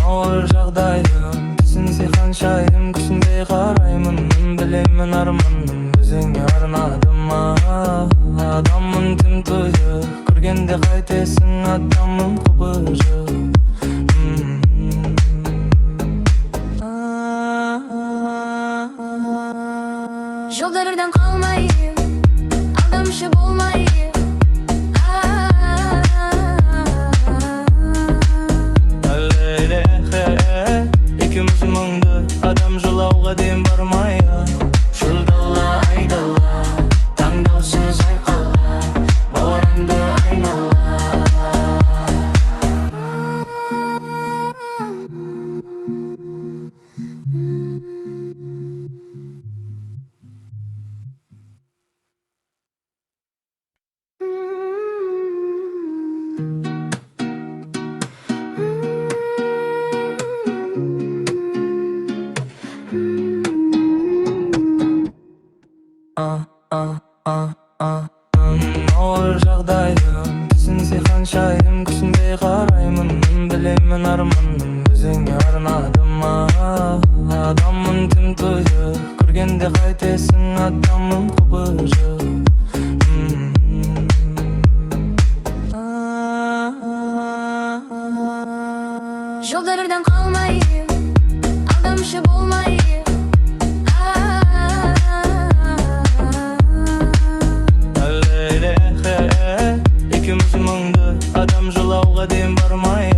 Ağır жағдайым түсінсе қаншайым күшіндей қараймын Білемін арманым өзіңе арнадым Адаммын тым тұйық көргенде қайтесің адаммын құбыжық Жолдардан қалмайын, алдамшы болмайын Екеуміз мұңды адам жылауға дем бармай Жылдалла айдалла таңдаусыз айқалла бауырымды айнала Ağır жағдайым түсінсе қаншайым күшіндей қараймын Білемін арманым өзіңе арнадым Адаммын тым тұйық көргенде қайтесің адаммын құбыжық Жолдардан қалмайын, алдамшы болмайын Екеуміз мұңды адам жылауға дем бармай